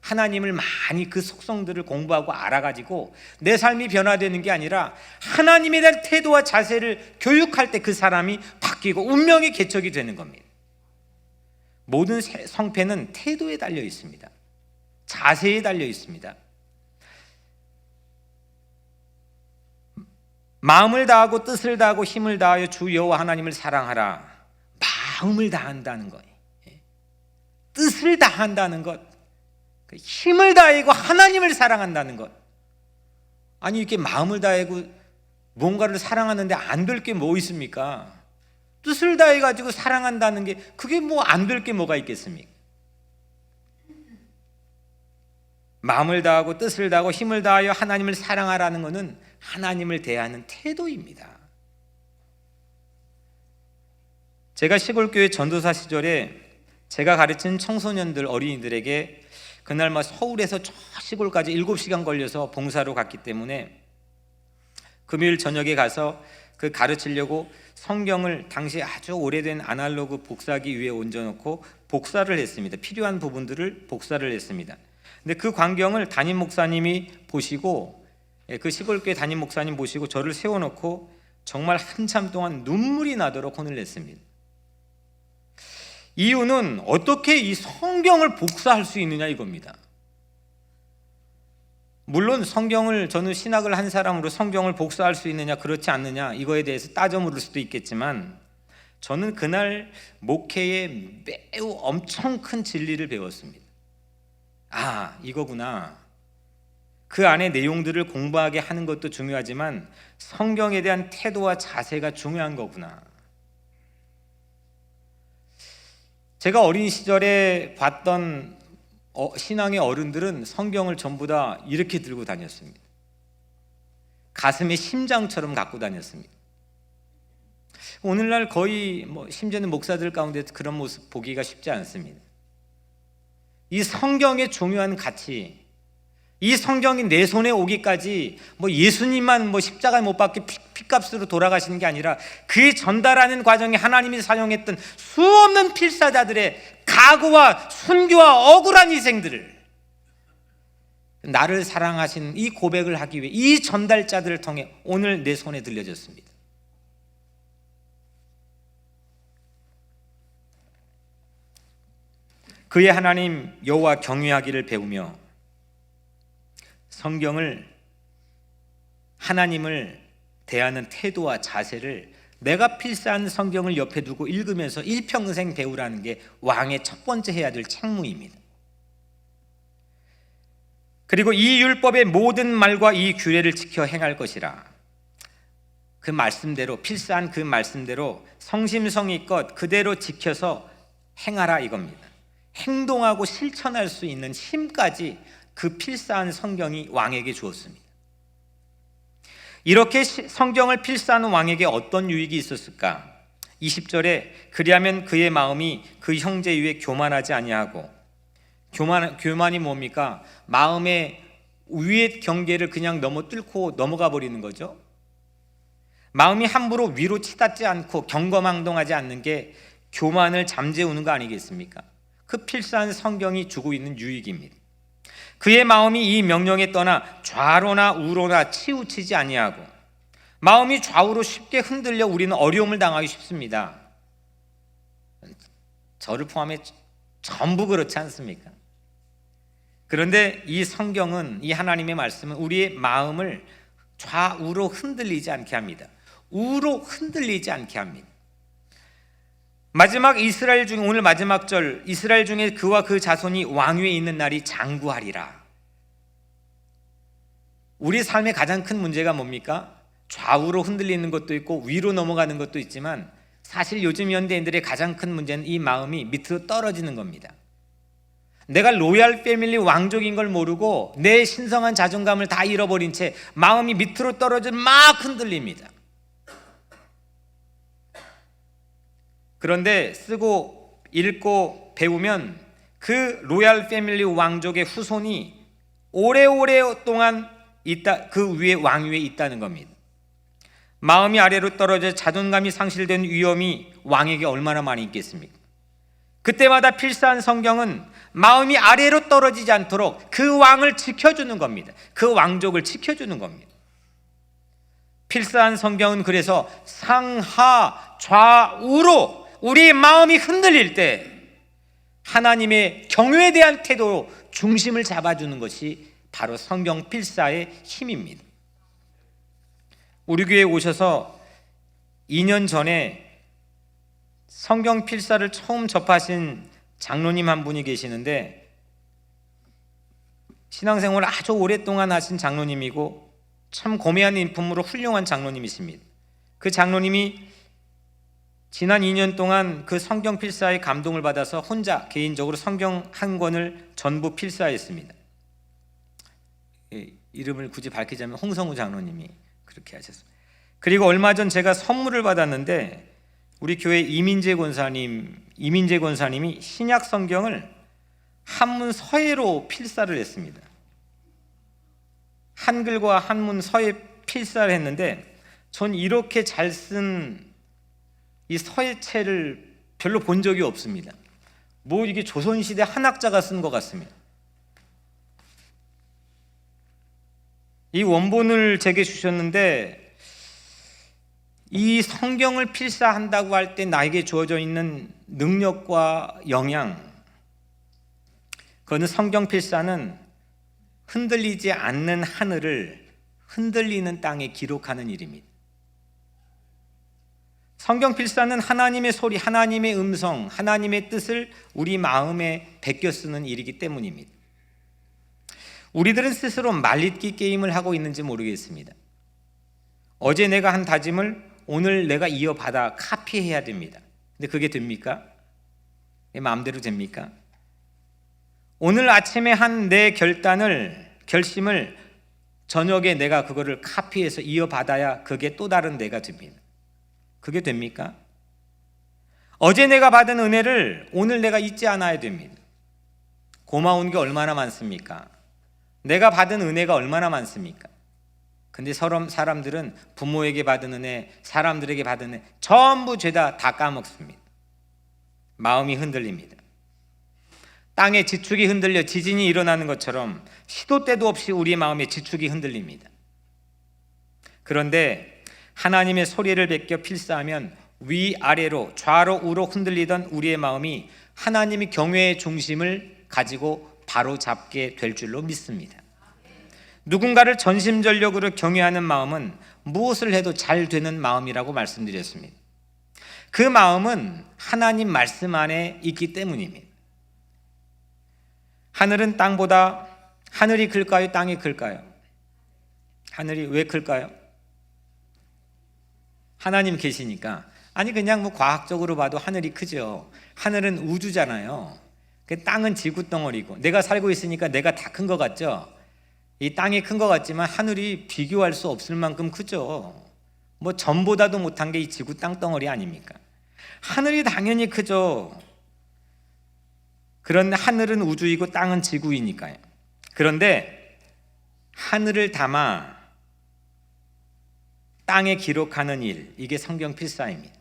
하나님을 많이 그 속성들을 공부하고 알아가지고 내 삶이 변화되는 게 아니라 하나님에 대한 태도와 자세를 교육할 때 그 사람이 바뀌고 운명의 개척이 되는 겁니다. 모든 성패는 태도에 달려 있습니다. 자세에 달려 있습니다. 마음을 다하고 뜻을 다하고 힘을 다하여 주 여호와 하나님을 사랑하라. 마음을 다한다는 거예요. 뜻을 다한다는 것, 힘을 다하고 하나님을 사랑한다는 것. 아니, 이렇게 마음을 다하고 뭔가를 사랑하는데 안 될 게 뭐 있습니까? 뜻을 다해 가지고 사랑한다는 게 그게 뭐 안 될 게 뭐가 있겠습니까? 마음을 다하고 뜻을 다하고 힘을 다하여 하나님을 사랑하라는 것은 하나님을 대하는 태도입니다. 제가 시골교회 전도사 시절에 제가 가르친 청소년들, 어린이들에게 그날 막 서울에서 저 시골까지 7시간 걸려서 봉사로 갔기 때문에 금요일 저녁에 가서 그 가르치려고 성경을 당시 아주 오래된 아날로그 복사기 위에 얹어놓고 복사를 했습니다. 필요한 부분들을 복사를 했습니다. 근데 그 광경을 담임 목사님이 보시고, 그 시골교회 담임 목사님 보시고 저를 세워놓고 정말 한참 동안 눈물이 나도록 혼을 냈습니다. 이유는 어떻게 이 성경을 복사할 수 있느냐 이겁니다. 물론 성경을, 저는 신학을 한 사람으로 성경을 복사할 수 있느냐 그렇지 않느냐 이거에 대해서 따져 물을 수도 있겠지만, 저는 그날 목회에 매우 엄청 큰 진리를 배웠습니다. 아, 이거구나. 그 안에 내용들을 공부하게 하는 것도 중요하지만 성경에 대한 태도와 자세가 중요한 거구나. 제가 어린 시절에 봤던 신앙의 어른들은 성경을 전부 다 이렇게 들고 다녔습니다. 가슴에 심장처럼 갖고 다녔습니다. 오늘날 거의 심지어는 목사들 가운데 그런 모습 보기가 쉽지 않습니다. 이 성경의 중요한 가치, 이 성경이 내 손에 오기까지 예수님만 십자가에 못 박혀 피값으로 돌아가시는 게 아니라 그 전달하는 과정에 하나님이 사용했던 수없는 필사자들의 각오와 순교와 억울한 희생들을, 나를 사랑하신 이 고백을 하기 위해 이 전달자들을 통해 오늘 내 손에 들려졌습니다. 그의 하나님 여호와 경외하기를 배우며 성경을, 하나님을 대하는 태도와 자세를 내가 필사한 성경을 옆에 두고 읽으면서 일평생 배우라는 게 왕의 첫 번째 해야 될 책무입니다. 그리고 이 율법의 모든 말과 이 규례를 지켜 행할 것이라. 그 말씀대로, 필사한 그 말씀대로 성심성의껏 그대로 지켜서 행하라 이겁니다. 행동하고 실천할 수 있는 힘까지 그 필사한 성경이 왕에게 주었습니다. 이렇게 성경을 필사하는 왕에게 어떤 유익이 있었을까? 20절에 그리하면 그의 마음이 그 형제 위에 교만하지 아니하고, 교만이 뭡니까? 마음의 위의 경계를 그냥 뚫고 넘어가 버리는 거죠. 마음이 함부로 위로 치닫지 않고 경거망동하지 않는 게 교만을 잠재우는 거 아니겠습니까? 그 필사한 성경이 주고 있는 유익입니다. 그의 마음이 이 명령에 떠나 좌로나 우로나 치우치지 아니하고, 마음이 좌우로 쉽게 흔들려 우리는 어려움을 당하기 쉽습니다. 저를 포함해 전부 그렇지 않습니까? 그런데 이 성경은, 이 하나님의 말씀은 우리의 마음을 좌우로 흔들리지 않게 합니다. 우로 흔들리지 않게 합니다. 마지막 이스라엘 중에, 오늘 마지막 절, 이스라엘 중에 그와 그 자손이 왕위에 있는 날이 장구하리라. 우리 삶의 가장 큰 문제가 뭡니까? 좌우로 흔들리는 것도 있고 위로 넘어가는 것도 있지만 사실 요즘 현대인들의 가장 큰 문제는 이 마음이 밑으로 떨어지는 겁니다. 내가 로얄 패밀리 왕족인 걸 모르고 내 신성한 자존감을 다 잃어버린 채 마음이 밑으로 떨어져 막 흔들립니다. 그런데 쓰고 읽고 배우면 그 로얄 패밀리 왕족의 후손이 오래오래 동안 그 위에 왕위에 있다는 겁니다. 마음이 아래로 떨어져 자존감이 상실된 위험이 왕에게 얼마나 많이 있겠습니까? 그때마다 필사한 성경은 마음이 아래로 떨어지지 않도록 그 왕을 지켜주는 겁니다. 그 왕족을 지켜주는 겁니다. 필사한 성경은 그래서 상하 좌우로 우리 마음이 흔들릴 때 하나님의 경외에 대한 태도로 중심을 잡아주는 것이 바로 성경 필사의 힘입니다. 우리 교회에 오셔서 2년 전에 성경 필사를 처음 접하신 장로님 한 분이 계시는데, 신앙생활을 아주 오랫동안 하신 장로님이고 참 고매한 인품으로 훌륭한 장로님이십니다. 그 장로님이 지난 2년 동안 그 성경 필사에 감동을 받아서 혼자 개인적으로 성경 한 권을 전부 필사했습니다. 이름을 굳이 밝히자면 홍성우 장로님이 그렇게 하셨습니다. 그리고 얼마 전 제가 선물을 받았는데, 우리 교회 이민재 권사님이 신약 성경을 한문 서예로 필사를 했습니다. 한글과 한문 서예 필사를 했는데, 전 이렇게 잘 쓴 이 서예체를 별로 본 적이 없습니다. 뭐 이게 조선시대 한학자가 쓴 것 같습니다. 이 원본을 제게 주셨는데, 이 성경을 필사한다고 할 때 나에게 주어져 있는 능력과 영향, 그거는 성경 필사는 흔들리지 않는 하늘을 흔들리는 땅에 기록하는 일입니다. 성경 필사는 하나님의 소리, 하나님의 음성, 하나님의 뜻을 우리 마음에 베껴 쓰는 일이기 때문입니다. 우리들은 스스로 말잇기 게임을 하고 있는지 모르겠습니다. 어제 내가 한 다짐을 오늘 내가 이어받아 카피해야 됩니다. 근데 그게 됩니까? 내 마음대로 됩니까? 오늘 아침에 한 내 결심을 저녁에 내가 그거를 카피해서 이어받아야 그게 또 다른 내가 됩니다. 그게 됩니까? 어제 내가 받은 은혜를 오늘 내가 잊지 않아야 됩니다. 고마운 게 얼마나 많습니까? 내가 받은 은혜가 얼마나 많습니까? 근데 사람들은 부모에게 받은 은혜, 사람들에게 받은 은혜 전부 죄다 다 까먹습니다. 마음이 흔들립니다. 땅의 지축이 흔들려 지진이 일어나는 것처럼 시도 때도 없이 우리의 마음의 지축이 흔들립니다. 그런데 하나님의 소리를 베껴 필사하면 위아래로 좌로 우로 흔들리던 우리의 마음이 하나님의 경외의 중심을 가지고 바로 잡게 될 줄로 믿습니다. 누군가를 전심전력으로 경외하는 마음은 무엇을 해도 잘 되는 마음이라고 말씀드렸습니다. 그 마음은 하나님 말씀 안에 있기 때문입니다. 하늘은 땅보다, 하늘이 클까요? 땅이 클까요? 하늘이 왜 클까요? 하나님 계시니까. 아니 그냥 뭐 과학적으로 봐도 하늘이 크죠. 하늘은 우주잖아요. 그 땅은 지구 덩어리고, 내가 살고 있으니까 내가 다 큰 것 같죠. 이 땅이 큰 것 같지만 하늘이 비교할 수 없을 만큼 크죠. 뭐 전보다도 못한 게 이 지구 땅 덩어리 아닙니까? 하늘이 당연히 크죠. 그런데 하늘은 우주이고 땅은 지구이니까요. 그런데 하늘을 담아 땅에 기록하는 일, 이게 성경 필사입니다.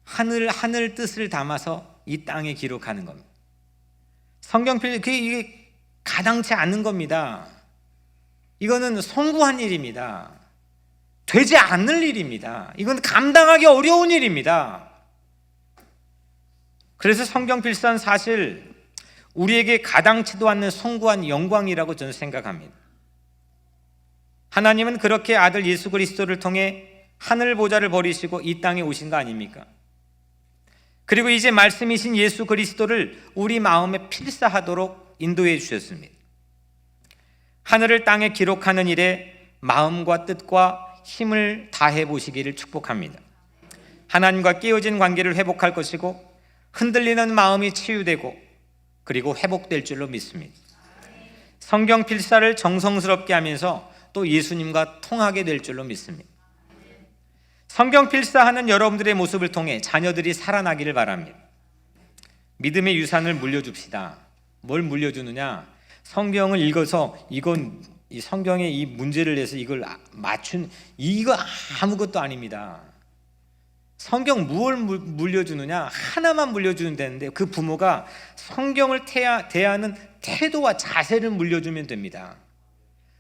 하늘 뜻을 담아서 이 땅에 기록하는 겁니다. 성경 필사, 이게 가당치 않은 겁니다. 이거는 성구한 일입니다. 되지 않을 일입니다. 이건 감당하기 어려운 일입니다. 그래서 성경 필사는 사실 우리에게 가당치도 않는 성구한 영광이라고 저는 생각합니다. 하나님은 그렇게 아들 예수 그리스도를 통해 하늘 보좌를 버리시고 이 땅에 오신 거 아닙니까? 그리고 이제 말씀이신 예수 그리스도를 우리 마음에 필사하도록 인도해 주셨습니다. 하늘을 땅에 기록하는 일에 마음과 뜻과 힘을 다해 보시기를 축복합니다. 하나님과 깨어진 관계를 회복할 것이고 흔들리는 마음이 치유되고 그리고 회복될 줄로 믿습니다. 성경 필사를 정성스럽게 하면서 또 예수님과 통하게 될 줄로 믿습니다. 성경 필사하는 여러분들의 모습을 통해 자녀들이 살아나기를 바랍니다. 믿음의 유산을 물려줍시다. 뭘 물려주느냐? 성경을 읽어서 이 성경의 이 문제를 내서 이걸 맞춘 이거 아무것도 아닙니다. 성경 무엇을 물려주느냐? 하나만 물려주면 되는데 그 부모가 성경을 대하는 태도와 자세를 물려주면 됩니다.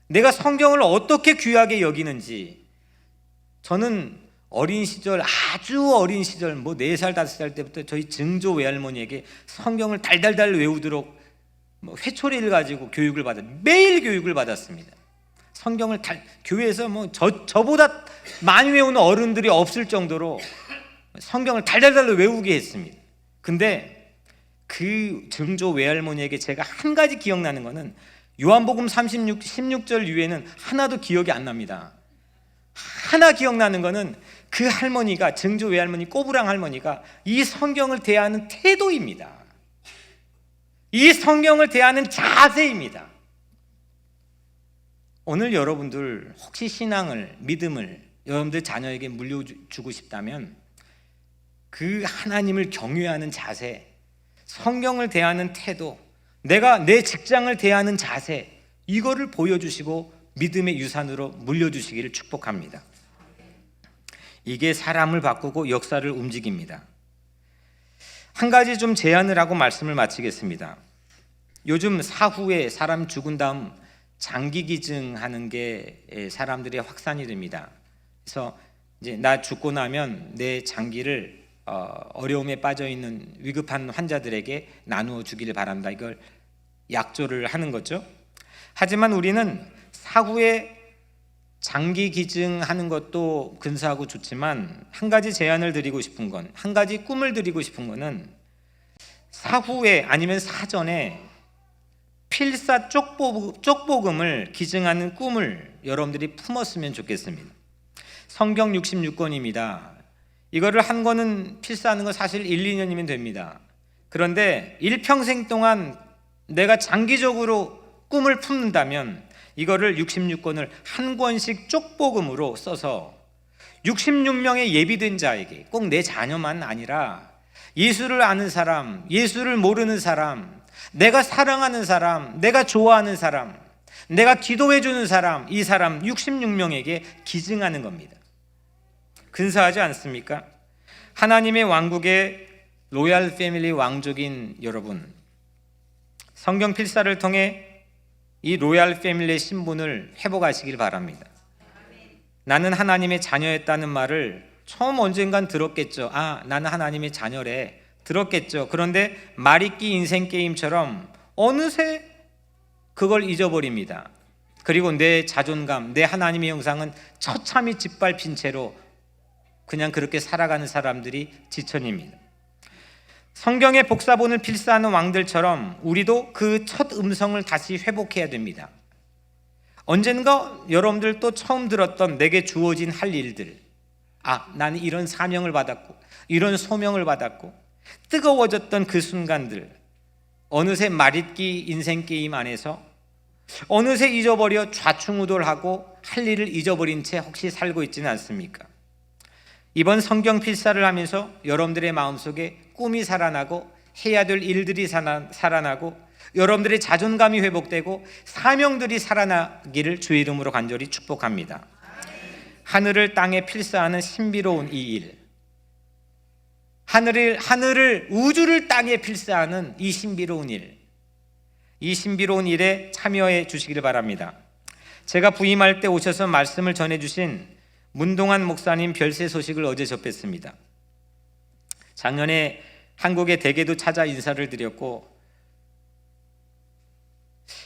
내가 성경을 어떻게 귀하게 여기는지. 저는 어린 시절, 아주 어린 시절, 4살, 5살 때부터 저희 증조 외할머니에게 성경을 달달달 외우도록 회초리를 가지고 매일 교육을 받았습니다. 성경을 교회에서 저보다 많이 외우는 어른들이 없을 정도로 성경을 달달달 외우게 했습니다. 근데 그 증조 외할머니에게 제가 한 가지 기억나는 거는 요한복음 16절 이후에는 하나도 기억이 안 납니다. 하나 기억나는 거는 그 할머니가, 증조 외할머니 꼬부랑 할머니가 이 성경을 대하는 태도입니다. 이 성경을 대하는 자세입니다. 오늘 여러분들 혹시 신앙을, 믿음을 여러분들 자녀에게 물려주고 싶다면 그 하나님을 경외하는 자세, 성경을 대하는 태도, 내가 내 직장을 대하는 자세, 이거를 보여주시고 믿음의 유산으로 물려주시기를 축복합니다. 이게 사람을 바꾸고 역사를 움직입니다. 한 가지 좀 제안을 하고 말씀을 마치겠습니다. 요즘 사후에 사람 죽은 다음 장기기증하는 게 사람들의 확산이 됩니다. 그래서 이제 나 죽고 나면 내 장기를 어려움에 빠져 있는 위급한 환자들에게 나누어 주기를 바란다. 이걸 약조를 하는 거죠. 하지만 우리는 사후에 장기 기증하는 것도 근사하고 좋지만 한 가지 제안을 드리고 싶은 건, 한 가지 꿈을 드리고 싶은 거는 사후에 아니면 사전에 필사 쪽복음을 기증하는 꿈을 여러분들이 품었으면 좋겠습니다. 성경 66권입니다. 이거를 한 권은 필사하는 건 사실 1, 2년이면 됩니다. 그런데 일평생 동안 내가 장기적으로 꿈을 품는다면 이거를 66권을 한 권씩 쪽복음으로 써서 66명의 예비된 자에게, 꼭 내 자녀만 아니라 예수를 아는 사람, 예수를 모르는 사람, 내가 사랑하는 사람, 내가 좋아하는 사람, 내가 기도해 주는 사람, 이 사람 66명에게 기증하는 겁니다. 근사하지 않습니까? 하나님의 왕국의 로얄 패밀리 왕족인 여러분, 성경 필사를 통해 이 로얄 패밀리의 신분을 회복하시길 바랍니다. 나는 하나님의 자녀였다는 말을 처음 언젠간 들었겠죠. 나는 하나님의 자녀래, 들었겠죠. 그런데 말잇기 인생 게임처럼 어느새 그걸 잊어버립니다. 그리고 내 자존감, 내 하나님의 형상은 처참히 짓밟힌 채로 그냥 그렇게 살아가는 사람들이 지천입니다. 성경의 복사본을 필사하는 왕들처럼 우리도 그 첫 음성을 다시 회복해야 됩니다. 언젠가 여러분들 또 처음 들었던 내게 주어진 할 일들, 나는 이런 사명을 받았고 이런 소명을 받았고, 뜨거워졌던 그 순간들, 어느새 말잇기 인생 게임 안에서 어느새 잊어버려 좌충우돌하고 할 일을 잊어버린 채 혹시 살고 있지는 않습니까? 이번 성경 필사를 하면서 여러분들의 마음속에 꿈이 살아나고 해야 될 일들이 살아나고 여러분들의 자존감이 회복되고 사명들이 살아나기를 주의 이름으로 간절히 축복합니다. 하늘을 땅에 필사하는 신비로운 이 일, 하늘을 우주를 땅에 필사하는 이 신비로운 일, 이 신비로운 일에 참여해 주시기를 바랍니다. 제가 부임할 때 오셔서 말씀을 전해주신 문동환 목사님 별세 소식을 어제 접했습니다. 작년에 한국의 대개도 찾아 인사를 드렸고,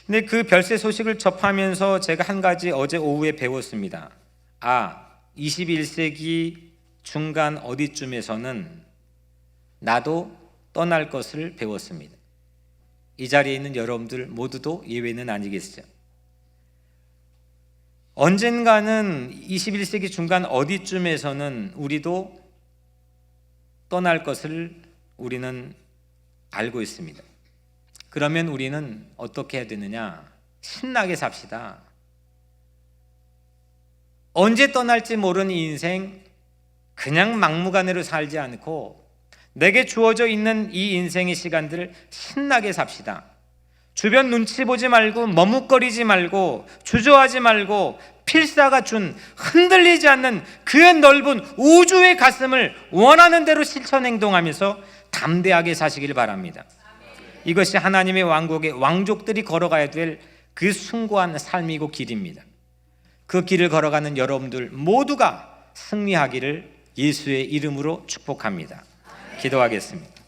근데 그 별세 소식을 접하면서 제가 한 가지 어제 오후에 배웠습니다. 21세기 중간 어디쯤에서는 나도 떠날 것을 배웠습니다. 이 자리에 있는 여러분들 모두도 예외는 아니겠죠. 언젠가는 21세기 중간 어디쯤에서는 우리도 떠날 것을 우리는 알고 있습니다. 그러면 우리는 어떻게 해야 되느냐? 신나게 삽시다. 언제 떠날지 모르는 이 인생 그냥 막무가내로 살지 않고 내게 주어져 있는 이 인생의 시간들을 신나게 삽시다. 주변 눈치 보지 말고 머뭇거리지 말고 주저하지 말고 필사가 준 흔들리지 않는 그의 넓은 우주의 가슴을 원하는 대로 실천 행동하면서 담대하게 사시길 바랍니다. 이것이 하나님의 왕국의 왕족들이 걸어가야 될 그 숭고한 삶이고 길입니다. 그 길을 걸어가는 여러분들 모두가 승리하기를 예수의 이름으로 축복합니다. 기도하겠습니다.